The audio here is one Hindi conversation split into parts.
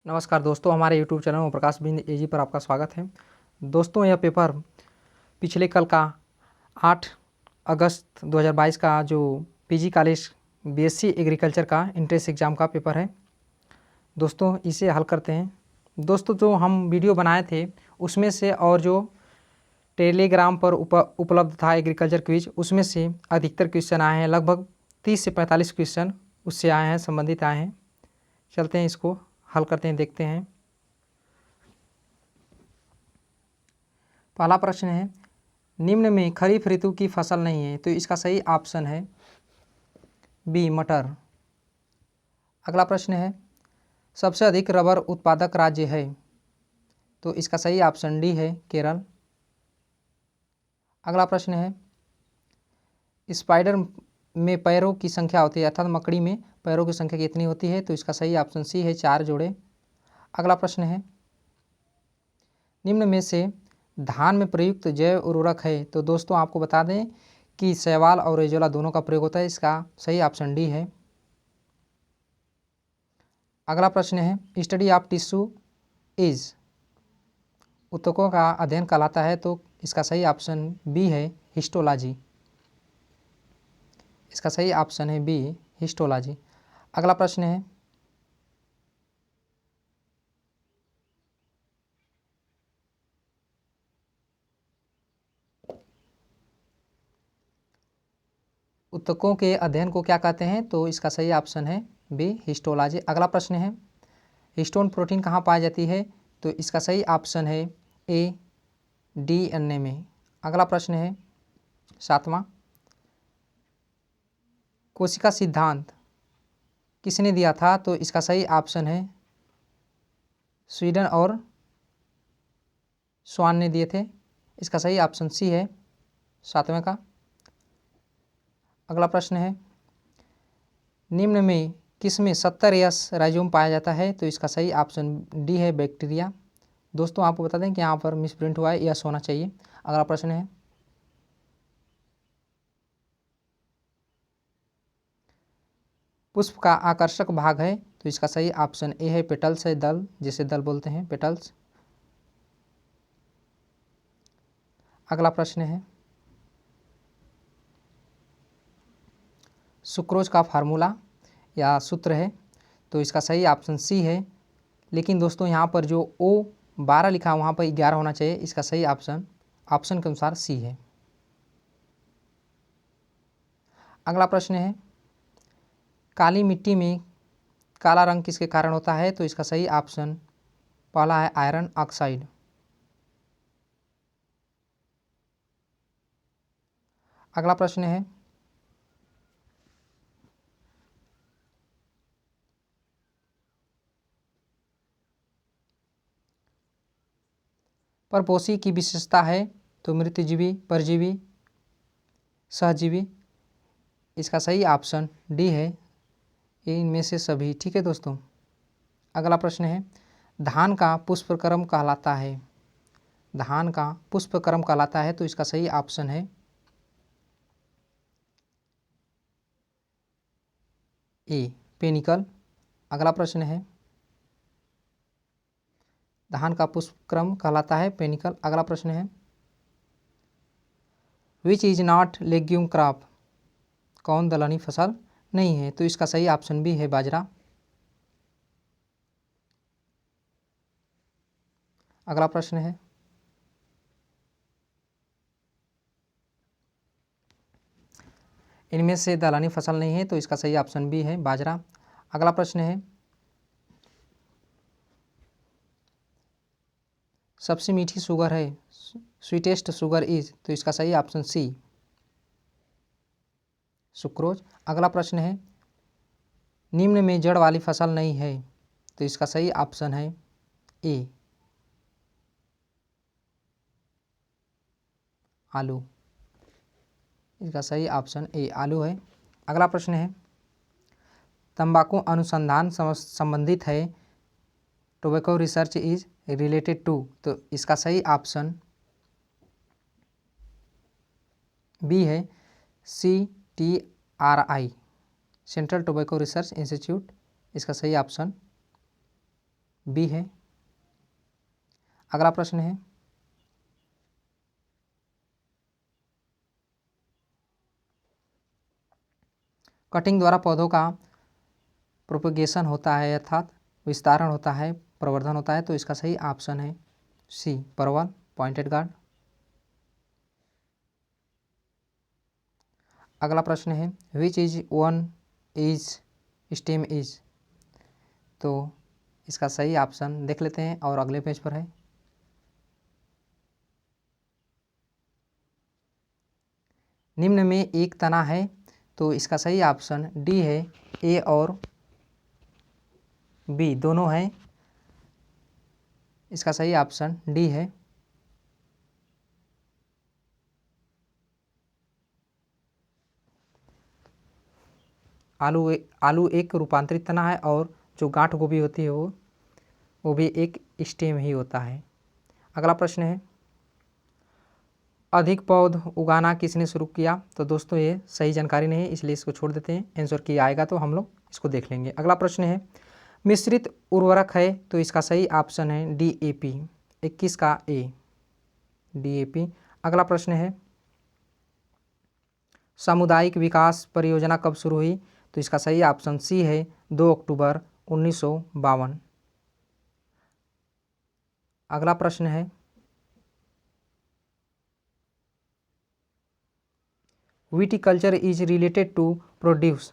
नमस्कार दोस्तों, हमारे YouTube चैनल ओम प्रकाश बिंद एजी पर आपका स्वागत है। दोस्तों, यह पेपर पिछले कल का 8 अगस्त 2022 का जो पीजी कॉलेज बीएससी एग्रीकल्चर का इंट्रेंस एग्ज़ाम का पेपर है। दोस्तों, इसे हल करते हैं। दोस्तों, जो हम वीडियो बनाए थे उसमें से और जो टेलीग्राम पर उपलब्ध था एग्रीकल्चर क्विज, उसमें से अधिकतर क्वेश्चन आए हैं। लगभग 30 से 45 क्वेश्चन उससे आए हैं, संबंधित आए हैं। चलते हैं, इसको हल करते हैं, देखते हैं। पहला प्रश्न है, निम्न में खरीफ ऋतु की फसल नहीं है, तो इसका सही ऑप्शन है बी मटर। अगला प्रश्न है, सबसे अधिक रबर उत्पादक राज्य है, तो इसका सही ऑप्शन डी है केरल। अगला प्रश्न है, स्पाइडर में पैरों की संख्या होती है, अर्थात मकड़ी में पैरों की संख्या कितनी होती है, तो इसका सही ऑप्शन सी है 4 जोड़े। अगला प्रश्न है, निम्न में से धान में प्रयुक्त जैव उर्वरक है, तो दोस्तों आपको बता दें कि शैवाल और एजोला दोनों का प्रयोग होता है। इसका सही ऑप्शन डी है। अगला प्रश्न है, स्टडी ऑफ टिश्यू इज ऊतकों का अध्ययन कहलाता है, तो इसका सही ऑप्शन बी है हिस्टोलॉजी। इसका सही ऑप्शन है बी हिस्टोलॉजी। अगला प्रश्न है, ऊतकों के अध्ययन को क्या कहते हैं, तो इसका सही ऑप्शन है बी हिस्टोलॉजी। अगला प्रश्न है, हिस्टोन प्रोटीन कहाँ पाई जाती है, तो इसका सही ऑप्शन है ए डीएनए में। अगला प्रश्न है 7वां, कोशिका सिद्धांत किसने दिया था, तो इसका सही ऑप्शन है स्वीडन और स्वान ने दिए थे। इसका सही ऑप्शन सी है 7वें का। अगला प्रश्न है, निम्न में किसमें 70 यस राइजोम पाया जाता है, तो इसका सही ऑप्शन डी है बैक्टीरिया। दोस्तों आपको बता दें कि यहाँ पर मिसप्रिंट हुआ है, यस होना चाहिए। अगला प्रश्न है, पुष्प का आकर्षक भाग है, तो इसका सही ऑप्शन ए है पेटल्स है, दल जिसे दल बोलते हैं, पेटल्स। अगला प्रश्न है, सुक्रोज का फार्मूला या सूत्र है, तो इसका सही ऑप्शन सी है। लेकिन दोस्तों यहाँ पर जो O12 लिखा है वहाँ पर 11 होना चाहिए। इसका सही ऑप्शन के अनुसार सी है। अगला प्रश्न है, काली मिट्टी में काला रंग किसके कारण होता है, तो इसका सही ऑप्शन पहला है आयरन ऑक्साइड। अगला प्रश्न है, परपोषी की विशेषता है, तो मृतजीवी, परजीवी, सहजीवी। इसका सही ऑप्शन डी है इनमें से सभी। ठीक है दोस्तों। अगला प्रश्न है, धान का पुष्पक्रम कहलाता है, धान का पुष्पक्रम कहलाता है, तो इसका सही ऑप्शन है ए पेनिकल। अगला प्रश्न है, धान का पुष्पक्रम कहलाता है पेनिकल। अगला प्रश्न है, which is not legume crop, कौन दलहनी फसल नहीं है, तो इसका सही ऑप्शन बी है बाजरा। अगला प्रश्न है, इनमें से दलहनी फसल नहीं है, तो इसका सही ऑप्शन बी है बाजरा। अगला प्रश्न है, सबसे मीठी शुगर है, स्वीटेस्ट शुगर इज, तो इसका सही ऑप्शन सी सुक्रोज। अगला प्रश्न है, निम्न में जड़ वाली फसल नहीं है, तो इसका सही ऑप्शन है ए आलू। इसका सही ऑप्शन ए आलू है। अगला प्रश्न है, तंबाकू अनुसंधान संबंधित है, tobacco research is related to, तो इसका सही ऑप्शन बी है CTRI, central tobacco research institute. इसका सही ऑप्शन बी है। अगला प्रश्न है, कटिंग द्वारा पौधों का प्रोपगेशन होता है अर्थात विस्तारण होता है, प्रवर्धन होता है, तो इसका सही ऑप्शन है सी, परवल, पॉइंटेड गार्ड। अगला प्रश्न है, which is one is stem is, तो इसका सही ऑप्शन देख लेते हैं और अगले पेज पर है। निम्न में एक तना है, तो इसका सही ऑप्शन डी है, ए और बी दोनों हैं, इसका सही ऑप्शन डी है। आलू एक रूपांतरित तना है और जो गांठ गोभी होती है वो भी एक स्टेम ही होता है। अगला प्रश्न है, अधिक पौध उगाना किसने शुरू किया, तो दोस्तों ये सही जानकारी नहीं है, इसलिए इसको छोड़ देते हैं, आंसर की आएगा तो हम लोग इसको देख लेंगे। अगला प्रश्न है, मिश्रित उर्वरक है, तो इसका सही ऑप्शन है DAP, 21 का ए, DAP। अगला प्रश्न है, सामुदायिक विकास परियोजना कब शुरू हुई, तो इसका सही ऑप्शन सी है 2 अक्टूबर 1952। अगला प्रश्न है, viticulture is related to produce,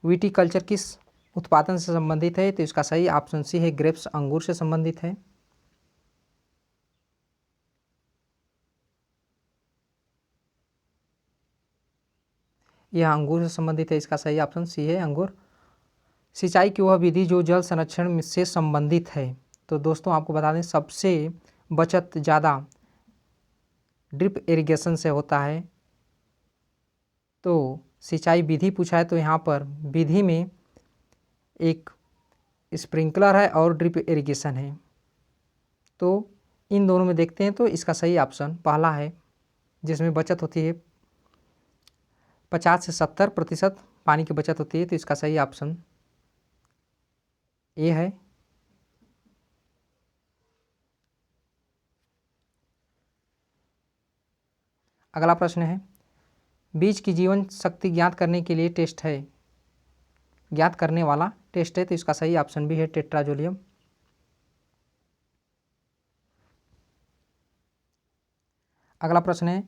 viticulture किस उत्पादन से संबंधित है, तो इसका सही ऑप्शन सी है ग्रेप्स, अंगूर से संबंधित है। यह अंगूर से संबंधित है, इसका सही ऑप्शन सी है अंगूर। सिंचाई की वह विधि जो जल संरक्षण से संबंधित है, तो दोस्तों आपको बता दें सबसे बचत ज़्यादा ड्रिप इरिगेशन से होता है। तो सिंचाई विधि पूछा है, तो यहाँ पर विधि में एक स्प्रिंकलर है और ड्रिप इरिगेशन है, तो इन दोनों में देखते हैं, तो इसका सही ऑप्शन पहला है, जिसमें बचत होती है 50 से 70% पानी की बचत होती है, तो इसका सही ऑप्शन ए है। अगला प्रश्न है, बीज की जीवन शक्ति ज्ञात करने के लिए टेस्ट है, ज्ञात करने वाला टेस्ट है, तो इसका सही ऑप्शन भी है टेट्राजोलियम। अगला प्रश्न है,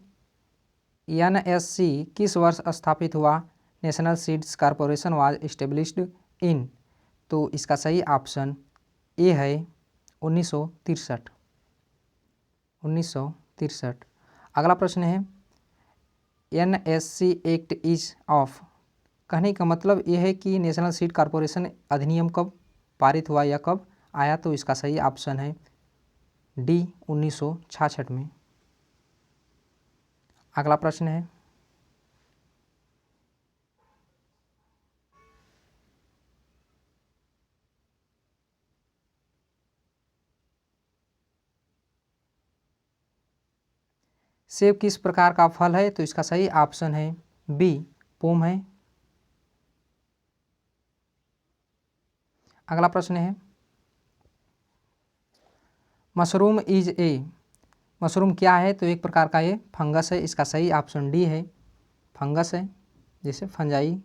NSC किस वर्ष स्थापित हुआ, national seeds corporation was established in, तो इसका सही ऑप्शन ए है 1963। 1963। अगला प्रश्न है, NSC एक्ट इज ऑफ, कहने का मतलब यह है कि नेशनल सीड कॉरपोरेशन अधिनियम कब पारित हुआ या कब आया, तो इसका सही ऑप्शन है डी 1966 में। अगला प्रश्न है, सेब किस प्रकार का फल है, तो इसका सही ऑप्शन है बी, पोम है। अगला प्रश्न है, मशरूम इज ए, मशरूम क्या है, तो एक प्रकार का ये फंगस है, इसका सही ऑप्शन डी है, फंगस है, जिसे फंजाई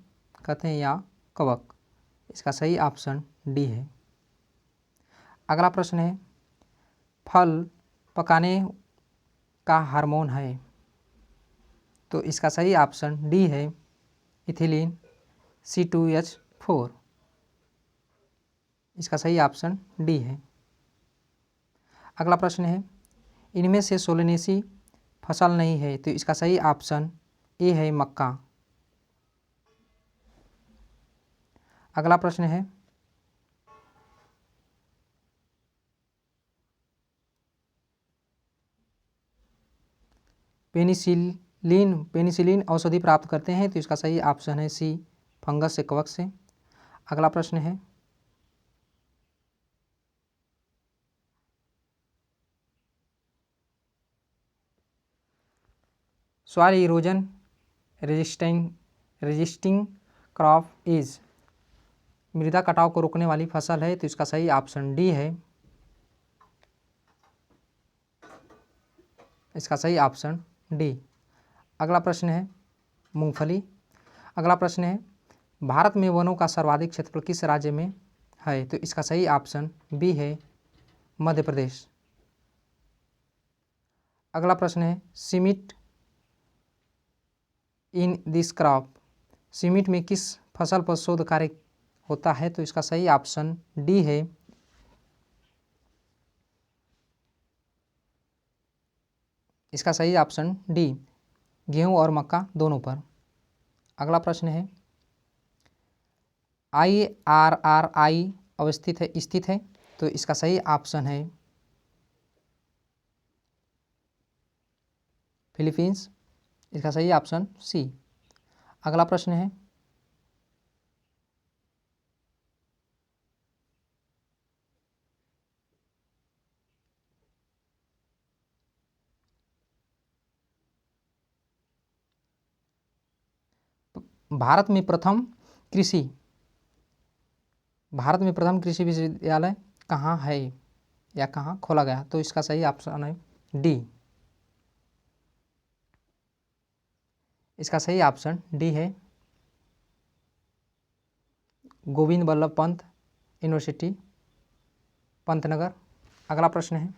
कहते हैं या कवक, इसका सही ऑप्शन डी है। अगला प्रश्न है, फल पकाने का हार्मोन है, तो इसका सही ऑप्शन डी है इथिलीन C2H4, इसका सही ऑप्शन डी है। अगला प्रश्न है, इनमें से सोलनेसी फसल नहीं है, तो इसका सही ऑप्शन ए है मक्का। अगला प्रश्न है, पेनिसिलिन औषधि प्राप्त करते हैं, तो इसका सही ऑप्शन है सी, फंगस से, कवक से। अगला प्रश्न है, soil erosion resisting crop is, मृदा कटाव को रोकने वाली फसल है, तो इसका सही ऑप्शन डी है। इसका सही ऑप्शन डी। अगला प्रश्न है मूंगफली। अगला प्रश्न है भारत में वनों का सर्वाधिक क्षेत्रफल किस राज्य में है, तो इसका सही ऑप्शन बी है, मध्य प्रदेश। अगला प्रश्न है सीमिट इन दिस क्रॉप, सीमिट में किस फसल पर शोध कार्य होता है, तो इसका सही ऑप्शन डी है, इसका सही ऑप्शन डी, गेहूं और मक्का दोनों पर। अगला प्रश्न है IRRI स्थित है, तो इसका सही ऑप्शन है फिलीपींस। इसका सही ऑप्शन सी। अगला प्रश्न है भारत में प्रथम कृषि विश्वविद्यालय कहाँ है या कहाँ खोला गया, तो इसका सही ऑप्शन है डी। इसका सही ऑप्शन डी है, गोविंद बल्लभ पंत यूनिवर्सिटी, पंतनगर। अगला प्रश्न है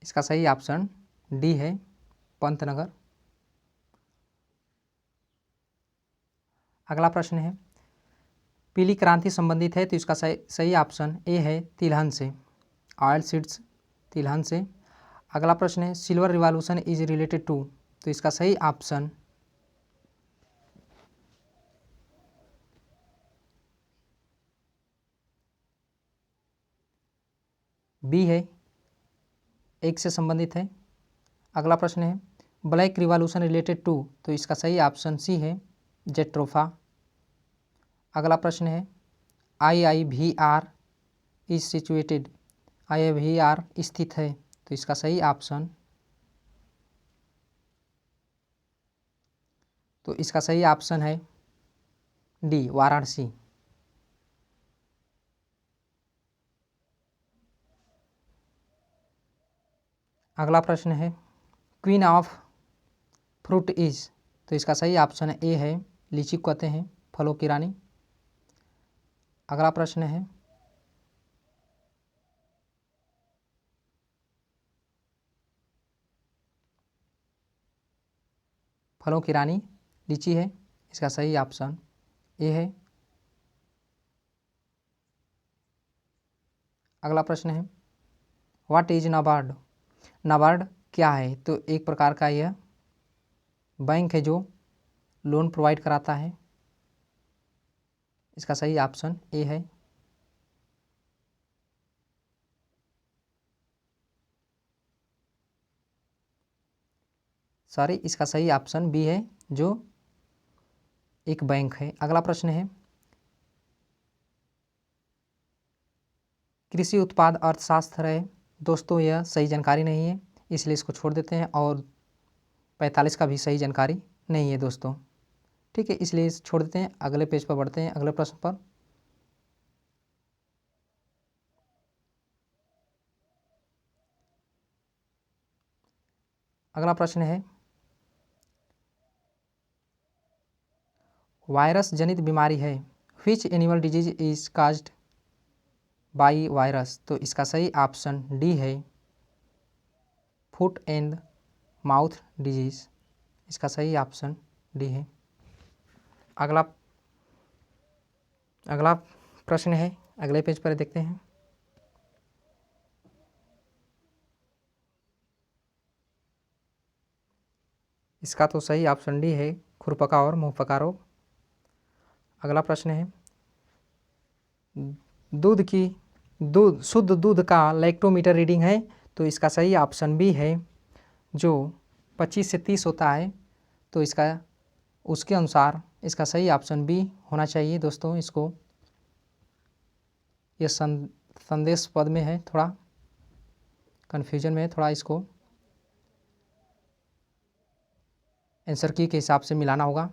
इसका सही ऑप्शन डी है, पंतनगर। अगला प्रश्न है पीली क्रांति संबंधित है, तो इसका सही ऑप्शन ए है, तिलहन से, ऑयल सीड्स तिलहन से। अगला प्रश्न है silver revolution is related to, तो इसका सही ऑप्शन बी है, एक से संबंधित है। अगला प्रश्न है ब्लैक रिवॉल्यूशन रिलेटेड टू, तो इसका सही ऑप्शन सी है, जेट्रोफा। अगला प्रश्न है IIVR इज सिचुएटेड, IIVR स्थित है, तो इसका सही ऑप्शन, तो इसका सही ऑप्शन है डी, वाराणसी। अगला प्रश्न है क्वीन ऑफ फ्रूट इज, तो इसका सही ऑप्शन ए है, लीची को कहते हैं फलों की रानी। अगला प्रश्न है फलों की रानी लीची है, इसका सही ऑप्शन ए है। अगला प्रश्न है व्हाट इज नाबार्ड, नाबार्ड क्या है, तो एक प्रकार का यह बैंक है जो लोन प्रोवाइड कराता है, इसका सही ऑप्शन ए है। सॉरी, इसका सही ऑप्शन बी है, जो एक बैंक है। अगला प्रश्न है कृषि उत्पाद अर्थशास्त्र है, दोस्तों यह सही जानकारी नहीं है, इसलिए इसको छोड़ देते हैं, और 45 का भी सही जानकारी नहीं है दोस्तों, ठीक है, इसलिए छोड़ देते हैं। अगले पेज पर बढ़ते हैं, अगले प्रश्न पर। अगला प्रश्न है वायरस जनित बीमारी है, which animal disease is caused by virus, तो इसका सही ऑप्शन डी है, फुट एंड माउथ डिजीज, इसका सही ऑप्शन डी है। अगला प्रश्न है, अगले पेज पर देखते हैं। इसका तो सही ऑप्शन डी है, खुरपका और मुंहपका रोग। अगला प्रश्न है शुद्ध दूध का लैक्टोमीटर रीडिंग है, तो इसका सही ऑप्शन बी है, जो 25 से 30 होता है, तो उसके अनुसार इसका सही ऑप्शन बी होना चाहिए दोस्तों। इसको यह संदेश पद में है, थोड़ा कन्फ्यूजन में है, थोड़ा इसको आंसर की के हिसाब से मिलाना होगा।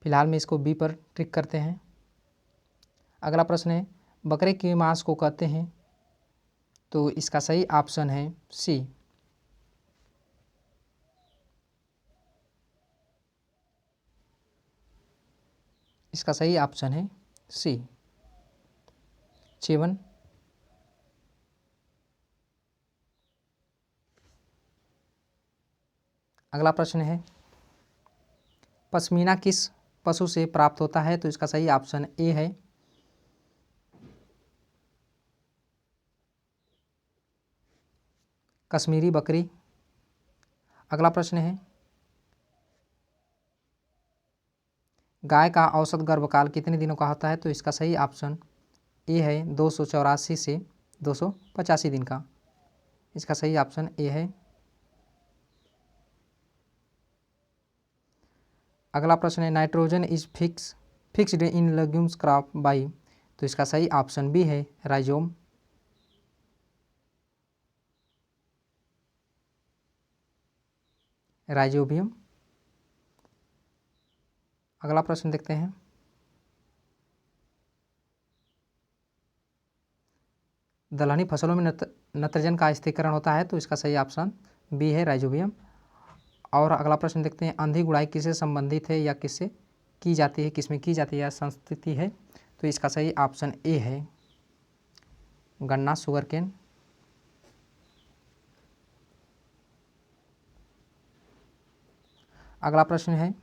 फिलहाल में इसको बी पर ट्रिक करते हैं। अगला प्रश्न है बकरे के मांस को कहते हैं, तो इसका सही ऑप्शन है सी। इसका सही ऑप्शन है सी, चेवन। अगला प्रश्न है पश्मीना किस पशु से प्राप्त होता है, तो इसका सही ऑप्शन ए है कश्मीरी बकरी। अगला प्रश्न है गाय का औसत गर्भकाल कितने दिनों का होता है, तो इसका सही ऑप्शन ए है 284 से 285 दिन का। इसका सही ऑप्शन ए है। अगला प्रश्न है nitrogen is fixed in legumes crop by, तो इसका सही ऑप्शन बी है राइजोम। राइजोबियम। अगला प्रश्न देखते हैं दलहनी फसलों में नत्रजन का स्थिरीकरण होता है, तो इसका सही ऑप्शन बी है राइजोबियम। और अगला प्रश्न देखते हैं अंधी गुड़ाई किससे संबंधित है या किससे की जाती है, किसमें की जाती है या संस्कृति है, तो इसका सही ऑप्शन ए है गन्ना, शुगर केन। अगला प्रश्न है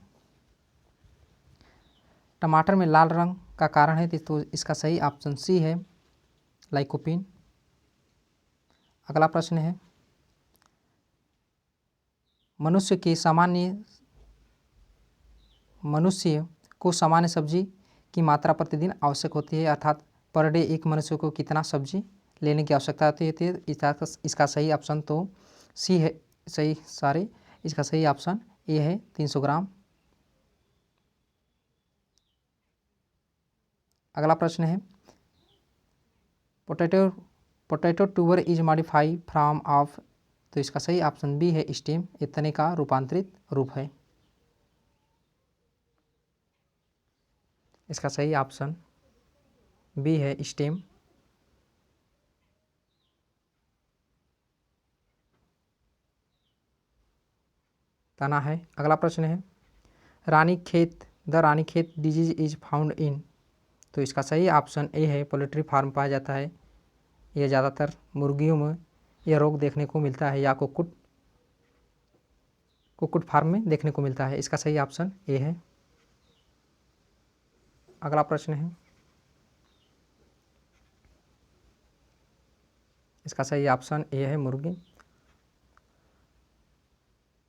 टमाटर में लाल रंग का कारण है, तो इसका सही ऑप्शन सी है लाइकोपीन। अगला प्रश्न है मनुष्य को सामान्य सब्जी की मात्रा प्रतिदिन आवश्यक होती है, अर्थात पर डे एक मनुष्य को कितना सब्जी लेने की आवश्यकता होती है, इसका सही ऑप्शन तो सी है। इसका सही ऑप्शन ए है 300 ग्राम। अगला प्रश्न है potato tuber is modified from of, तो इसका सही ऑप्शन बी है स्टेम, ये तने का रूपांतरित रूप है। इसका सही ऑप्शन बी है स्टेम। तना है। अगला प्रश्न है Ranikhet disease is found in, तो इसका सही ऑप्शन ए है पोल्ट्री फार्म पाया जाता है। यह ज़्यादातर मुर्गियों में यह रोग देखने को मिलता है या कुक्कुट फार्म में देखने को मिलता है। इसका सही ऑप्शन ए है। अगला प्रश्न है इसका सही ऑप्शन ए है मुर्गी।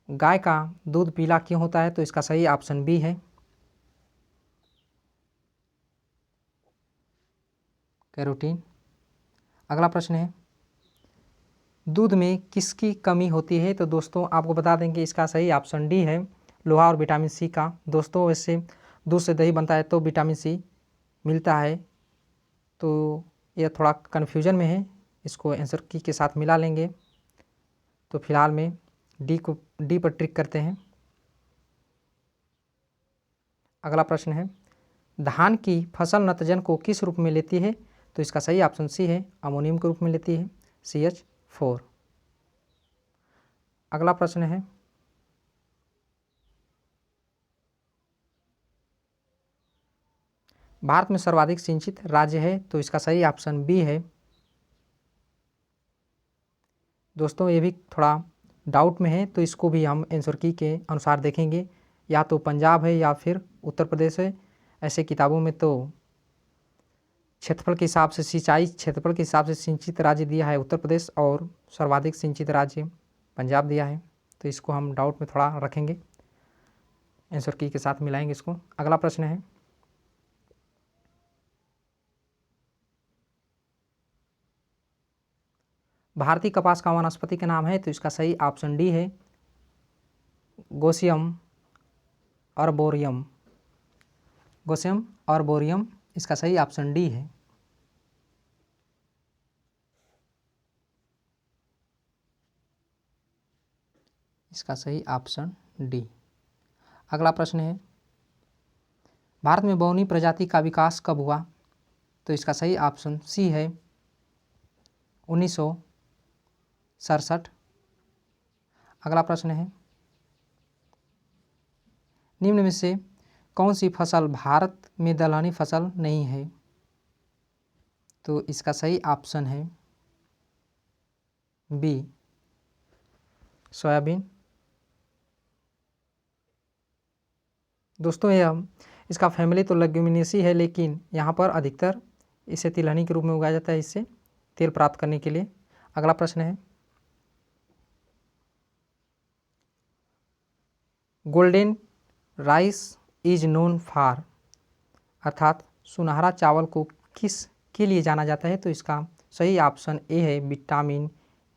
गाय का दूध पीला क्यों होता है, तो इसका सही ऑप्शन बी है कैरोटीन। अगला प्रश्न है दूध में किसकी कमी होती है, तो दोस्तों आपको बता देंगे इसका सही ऑप्शन डी है लोहा और विटामिन सी का। दोस्तों वैसे दूध से दही बनता है तो विटामिन सी मिलता है, तो यह थोड़ा कन्फ्यूजन में है, इसको आंसर की के साथ मिला लेंगे। तो फिलहाल में डी पर ट्रिक करते हैं। अगला प्रश्न है धान की फसल नत्रजन को किस रूप में लेती है, तो इसका सही ऑप्शन सी है अमोनियम के रूप में लेती है CH4। अगला प्रश्न है भारत में सर्वाधिक सिंचित राज्य है, तो इसका सही ऑप्शन बी है। दोस्तों ये भी थोड़ा डाउट में है, तो इसको भी हम आंसर की के अनुसार देखेंगे, या तो पंजाब है या फिर उत्तर प्रदेश है। ऐसे किताबों में तो क्षेत्रफल के हिसाब से क्षेत्रफल के हिसाब से सिंचित राज्य दिया है उत्तर प्रदेश और सर्वाधिक सिंचित राज्य पंजाब दिया है, तो इसको हम डाउट में थोड़ा रखेंगे, आंसर की के साथ मिलाएंगे इसको। अगला प्रश्न है भारतीय कपास का वनस्पति का नाम है, तो इसका सही ऑप्शन डी है गोसियम आर्बोरियम। गोसियम आर्बोरियम इसका सही ऑप्शन डी है। इसका सही ऑप्शन डी। अगला प्रश्न है, भारत में बौनी प्रजाति का विकास कब हुआ? तो इसका सही ऑप्शन सी है 1967। अगला प्रश्न है, निम्न में से कौन सी फसल भारत में दलहनी फसल नहीं है? तो इसका सही ऑप्शन है बी, सोयाबीन। दोस्तों यह इसका फैमिली तो लेग्यूमिनेसी है, लेकिन यहाँ पर अधिकतर इसे तिलहनी के रूप में उगाया जाता है, इससे तेल प्राप्त करने के लिए। अगला प्रश्न है, golden rice is known for, अर्थात सुनहरा चावल को किस के लिए जाना जाता है? तो इसका सही ऑप्शन ए है विटामिन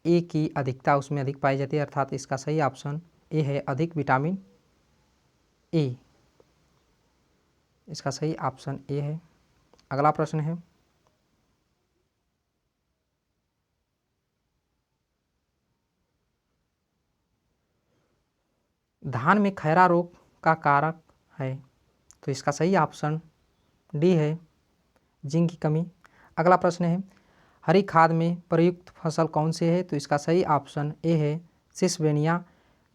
ए की अधिकता उसमें अधिक पाई जाती है, अर्थात इसका सही ऑप्शन ए है अधिक विटामिन ए। इसका सही ऑप्शन ए है। अगला प्रश्न है, धान में खैरा रोग का कारक है? तो इसका सही ऑप्शन डी है जिंक की कमी। अगला प्रश्न है, हरी खाद में प्रयुक्त फसल कौन से है? तो इसका सही ऑप्शन ए है सिसबेनिया।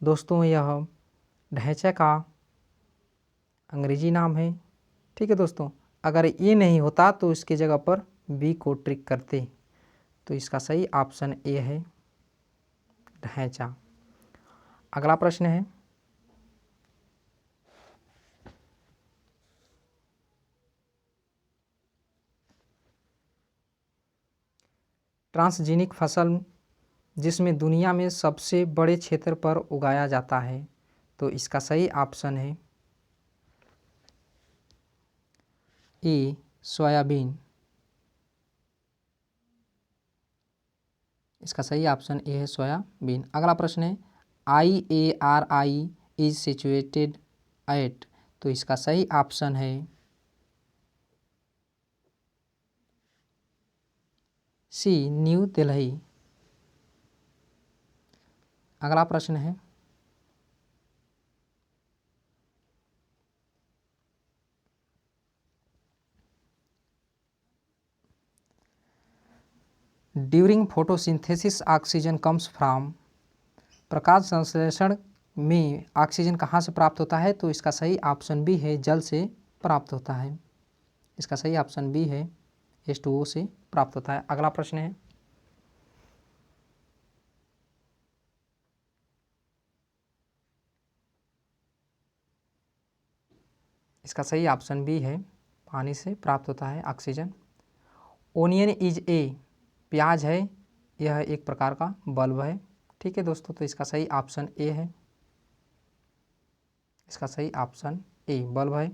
दोस्तों यह ढैंचे का अंग्रेजी नाम है। ठीक है दोस्तों, अगर ये नहीं होता तो इसके जगह पर बी को ट्रिक करते। तो इसका सही ऑप्शन ए है ढैंचा। अगला प्रश्न है, ट्रांसजेनिक फसल जिसमें दुनिया में सबसे बड़े क्षेत्र पर उगाया जाता है? तो इसका सही ऑप्शन है ए, सोयाबीन। इसका सही ऑप्शन ए है सोयाबीन। अगला प्रश्न है, IARI इज सिचुएटेड एट? तो इसका सही ऑप्शन है सी, न्यू दिल्ली। अगला प्रश्न है, during photosynthesis oxygen comes from, प्रकाश संश्लेषण में ऑक्सीजन कहाँ से प्राप्त होता है? तो इसका सही ऑप्शन बी है जल से प्राप्त होता है। इसका सही ऑप्शन बी है H2O से प्राप्त होता है। अगला प्रश्न है, इसका सही ऑप्शन बी है पानी से प्राप्त होता है ऑक्सीजन। ओनियन इज ए, प्याज है, यह एक प्रकार का बल्ब है। ठीक है दोस्तों, तो इसका सही ऑप्शन ए है। इसका सही ऑप्शन ए बल्ब है।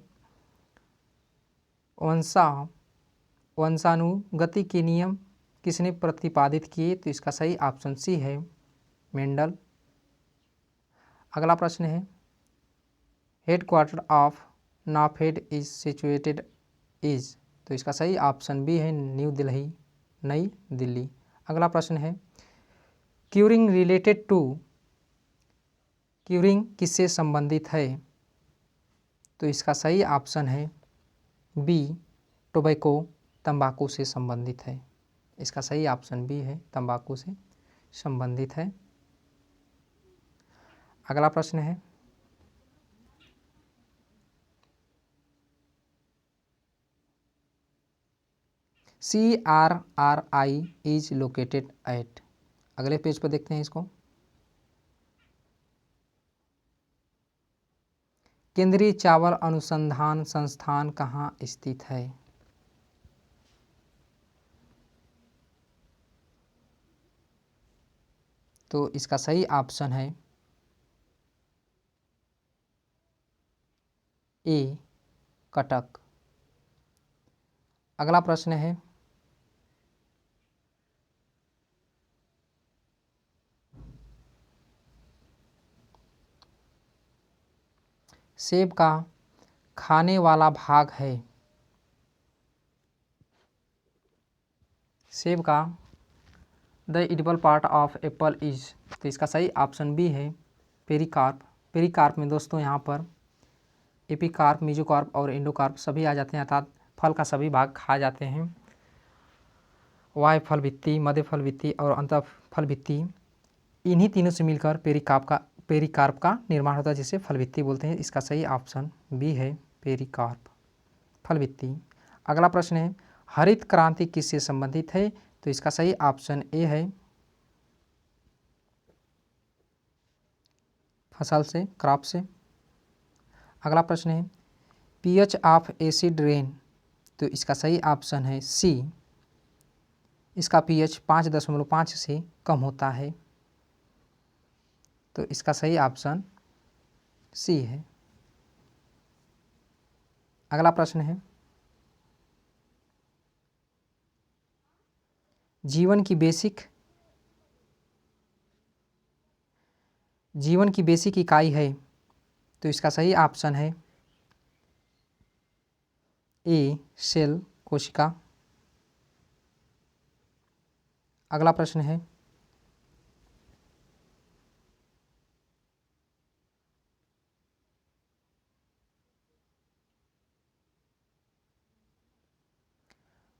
वंशानुगति के नियम किसने प्रतिपादित किए? तो इसका सही ऑप्शन सी है मेंडल। अगला प्रश्न है, headquarter of NAFED is situated is? तो इसका सही ऑप्शन बी है न्यू दिल्ली, नई दिल्ली। अगला प्रश्न है, क्यूरिंग रिलेटेड टू, क्यूरिंग किससे संबंधित है? तो इसका सही ऑप्शन है बी, टोबैको, तंबाकू से संबंधित है। इसका सही ऑप्शन बी है तंबाकू से संबंधित है। अगला प्रश्न है, CRRI इज लोकेटेड एट? अगले पेज पर देखते हैं इसको। केंद्रीय चावल अनुसंधान संस्थान कहाँ स्थित है? तो इसका सही ऑप्शन है ए, कटक। अगला प्रश्न है, सेब का खाने वाला भाग है, सेब का the edible part of Apple is? तो इसका सही ऑप्शन बी है पेरिकार्प। पेरिकार्प में दोस्तों यहाँ पर एपिकार्प, मेसोकार्प और एंडोकार्प सभी आ जाते हैं, अर्थात फल का सभी भाग खा जाते हैं। वाय फल भित्ति, मध्य फल भित्ति और अंत फल भित्ति, इन्हीं तीनों से मिलकर पेरिकार्प का निर्माण होता है, जिसे फल भित्ति बोलते हैं। इसका सही ऑप्शन बी है, पेरिकार्प, फल भित्ति। अगला प्रश्न है, हरित क्रांति किससे संबंधित है? तो इसका सही ऑप्शन ए है, फसल से, क्रॉप से। अगला प्रश्न है, पीएच ऑफ एसिड रेन, तो इसका सही ऑप्शन है सी, इसका पीएच 5.5 से कम होता है, तो इसका सही ऑप्शन सी है। अगला प्रश्न है, जीवन की बेसिक इकाई है, तो इसका सही ऑप्शन है ए, सेल, कोशिका। अगला प्रश्न है,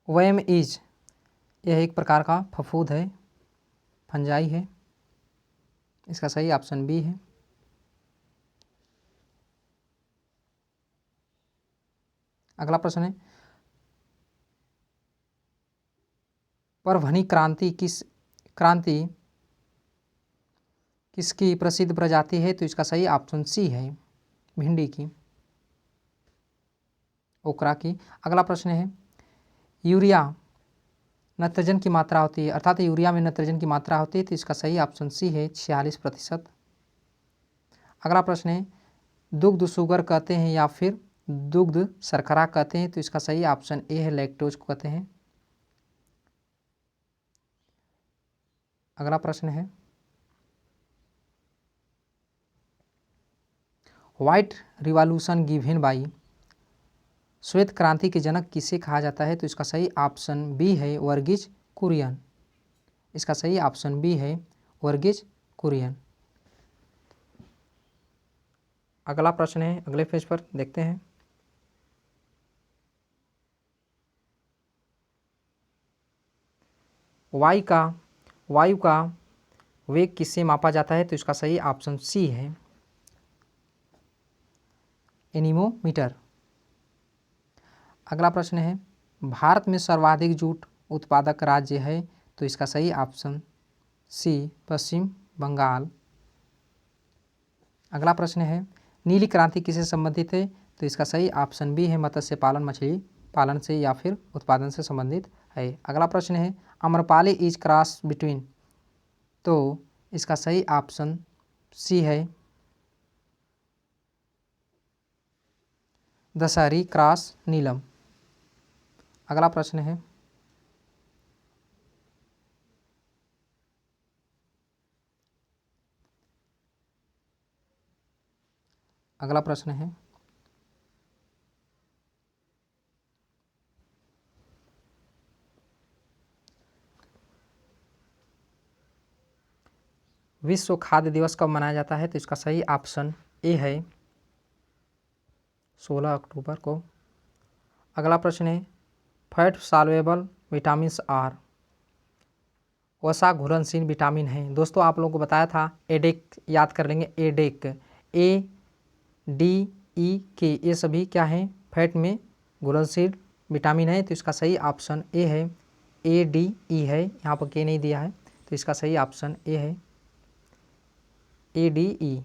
वर्म इज, यह एक प्रकार का फफूंद है, फंजाई है, इसका सही ऑप्शन बी है। अगला प्रश्न है, परभनी क्रांति किसकी प्रसिद्ध प्रजाति है? तो इसका सही ऑप्शन सी है, भिंडी की, ओकरा की। अगला प्रश्न है, यूरिया नाइट्रोजन की मात्रा होती है, अर्थात यूरिया में नाइट्रोजन की मात्रा होती है, तो इसका सही ऑप्शन सी है, 46%। अगला प्रश्न है, दुग्ध शुगर कहते हैं या फिर दुग्ध शर्करा कहते हैं? तो इसका सही ऑप्शन ए है, लैक्टोज को कहते हैं। अगला प्रश्न है, व्हाइट रिवॉल्यूशन गिवन बाई, श्वेत क्रांति के जनक किसे कहा जाता है? तो इसका सही ऑप्शन बी है, वर्गीज कुरियन, इसका सही ऑप्शन बी है, वर्गीज कुरियन। अगला प्रश्न है, अगले पेज पर देखते हैं, वायु का वेग किससे मापा जाता है? तो इसका सही ऑप्शन सी है, एनीमोमीटर। अगला प्रश्न है, भारत में सर्वाधिक जूट उत्पादक राज्य है? तो इसका सही ऑप्शन सी, पश्चिम बंगाल। अगला प्रश्न है, नीली क्रांति किससे संबंधित है? तो इसका सही ऑप्शन बी है, मत्स्य पालन, मछली पालन से या फिर उत्पादन से संबंधित है। अगला प्रश्न है, आम्रपाली इज क्रॉस बिटवीन, तो इसका सही ऑप्शन सी है, दशहरी क्रॉस नीलम। अगला प्रश्न है, अगला प्रश्न है, विश्व खाद्य दिवस कब मनाया जाता है? तो इसका सही ऑप्शन ए है, 16 अक्टूबर को। अगला प्रश्न है, फैट सॉल्युबल विटामिन आर, वसा घुलनशील विटामिन है। दोस्तों आप लोगों को बताया था एडेक, याद कर लेंगे, एडेक, ए डी ई के, ये सभी क्या हैं? फैट में घुलनशील विटामिन है, तो इसका सही ऑप्शन ए है, ए डी ई है, यहाँ पर के नहीं दिया है, तो इसका सही ऑप्शन ए है, ए डी ई।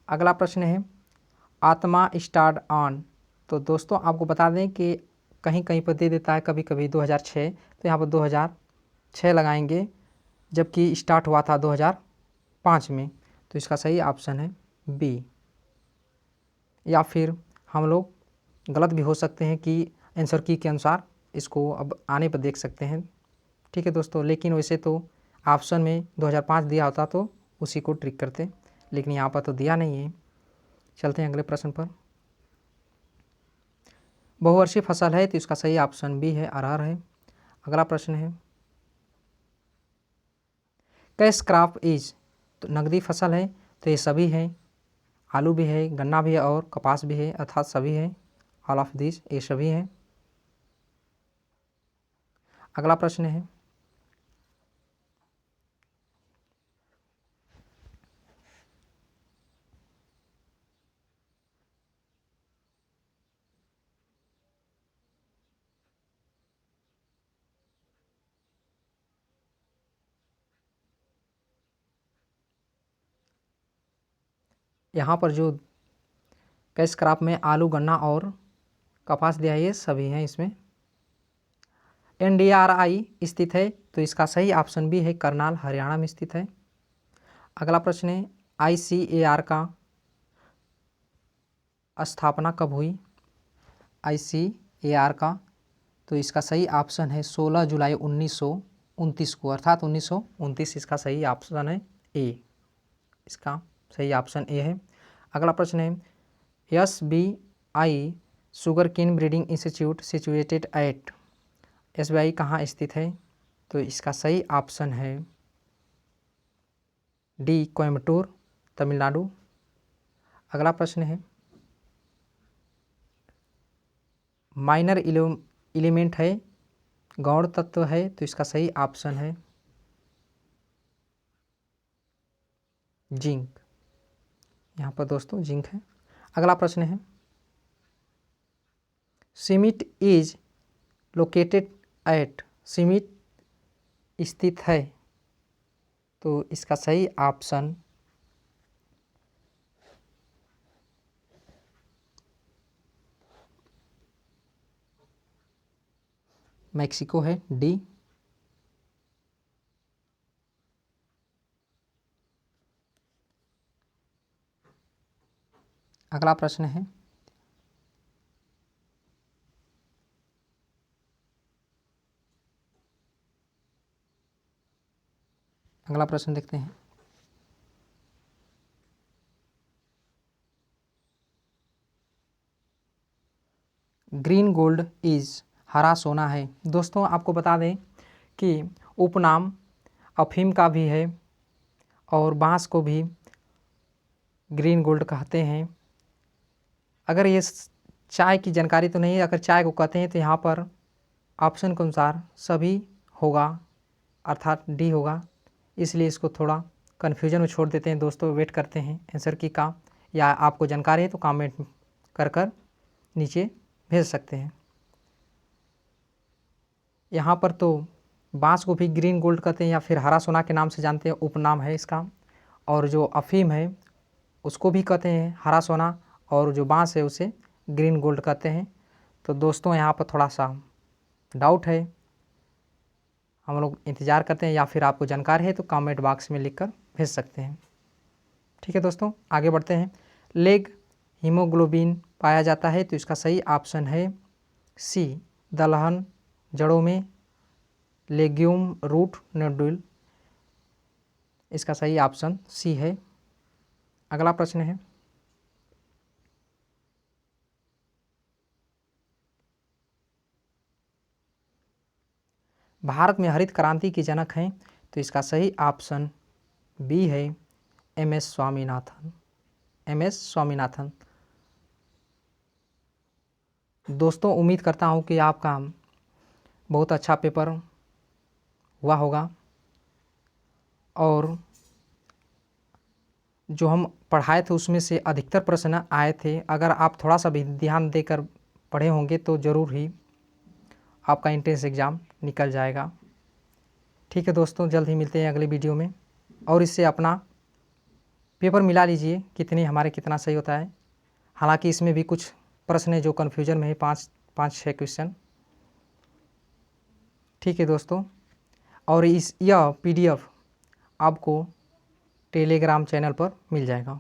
अगला प्रश्न है, आत्मा स्टार्ड ऑन, तो दोस्तों आपको बता दें कि कहीं कहीं पर दे देता है कभी कभी 2006, तो यहाँ पर 2006 लगाएंगे, जबकि स्टार्ट हुआ था 2005 में, तो इसका सही ऑप्शन है बी। या फिर हम लोग गलत भी हो सकते हैं कि आंसर की के अनुसार इसको अब आने पर देख सकते हैं, ठीक है दोस्तों। लेकिन वैसे तो ऑप्शन में 2005 दिया होता तो उसी को ट्रिक करते, लेकिन यहाँ पर तो दिया नहीं है। चलते हैं अगले प्रश्न पर, बहुवर्षीय फसल है, तो इसका सही ऑप्शन बी है, अरहर है। अगला प्रश्न है, कैश क्रॉप इज, तो नकदी फसल है, तो ये सभी हैं, आलू भी है, गन्ना भी है और कपास भी है, अर्थात सभी हैं। ऑल ऑफ दिस, ये सभी हैं। अगला प्रश्न है, यहाँ पर जो कैश क्रॉप में आलू, गन्ना और कपास दिया है, ये सभी हैं। इसमें NDRI स्थित है, तो इसका सही ऑप्शन भी है करनाल, हरियाणा में स्थित है। अगला प्रश्न है, ICAR का स्थापना कब हुई? ICAR का, तो इसका सही ऑप्शन है 16 जुलाई 1929 को, अर्थात 1929 इसका सही ऑप्शन है ए। इसका सही ऑप्शन ए है। अगला प्रश्न है, SBI sugar cane breeding institute situated at, SBI कहाँ स्थित है? तो इसका सही ऑप्शन है डी, कोयम्बटूर, तमिलनाडु। अगला प्रश्न है, माइनर एलिमेंट है, गौण तत्व है, तो इसका सही ऑप्शन है जिंक। यहाँ पर दोस्तों जिंक है। अगला प्रश्न है, सीमिट इज लोकेटेड एट, सीमिट स्थित है, तो इसका सही ऑप्शन मैक्सिको है, डी। अगला प्रश्न है, अगला प्रश्न देखते हैं, ग्रीन गोल्ड इज, हरा सोना है। दोस्तों आपको बता दें कि उपनाम अफीम का भी है और बांस को भी ग्रीन गोल्ड कहते हैं। अगर ये चाय की जानकारी तो नहीं है, अगर चाय को कहते हैं तो यहाँ पर ऑप्शन के अनुसार सभी होगा, अर्थात डी होगा, इसलिए इसको थोड़ा कन्फ्यूजन में छोड़ देते हैं। दोस्तों वेट करते हैं आंसर की का, या आपको जानकारी है तो कमेंट कर नीचे भेज सकते हैं। यहाँ पर तो बांस को भी ग्रीन गोल्ड कहते हैं या फिर हरा सोना के नाम से जानते हैं, उपनाम है इसका। और जो अफीम है उसको भी कहते हैं हरा सोना, और जो बांस है उसे ग्रीन गोल्ड कहते हैं। तो दोस्तों यहाँ पर थोड़ा सा डाउट है, हम लोग इंतज़ार करते हैं, या फिर आपको जानकारी है तो कमेंट बॉक्स में लिखकर भेज सकते हैं। ठीक है दोस्तों, आगे बढ़ते हैं। लेग हीमोग्लोबिन पाया जाता है, तो इसका सही ऑप्शन है सी, दलहन, जड़ों में, लेग्यूम, रूट, नोड्यूल, इसका सही ऑप्शन सी है। अगला प्रश्न है, भारत में हरित क्रांति के जनक हैं, तो इसका सही ऑप्शन बी है MS स्वामीनाथन, MS स्वामीनाथन। दोस्तों उम्मीद करता हूँ कि आपका बहुत अच्छा पेपर हुआ होगा, और जो हम पढ़ाए थे उसमें से अधिकतर प्रश्न आए थे। अगर आप थोड़ा सा भी ध्यान देकर पढ़े होंगे तो ज़रूर ही आपका एंट्रेंस एग्ज़ाम निकल जाएगा। ठीक है दोस्तों, जल्द ही मिलते हैं अगले वीडियो में, और इससे अपना पेपर मिला लीजिए कितना सही होता है। हालांकि इसमें भी कुछ प्रश्न है जो कन्फ्यूजन में है, 5-6 क्वेश्चन। ठीक है दोस्तों, और यह PDF आपको टेलीग्राम चैनल पर मिल जाएगा।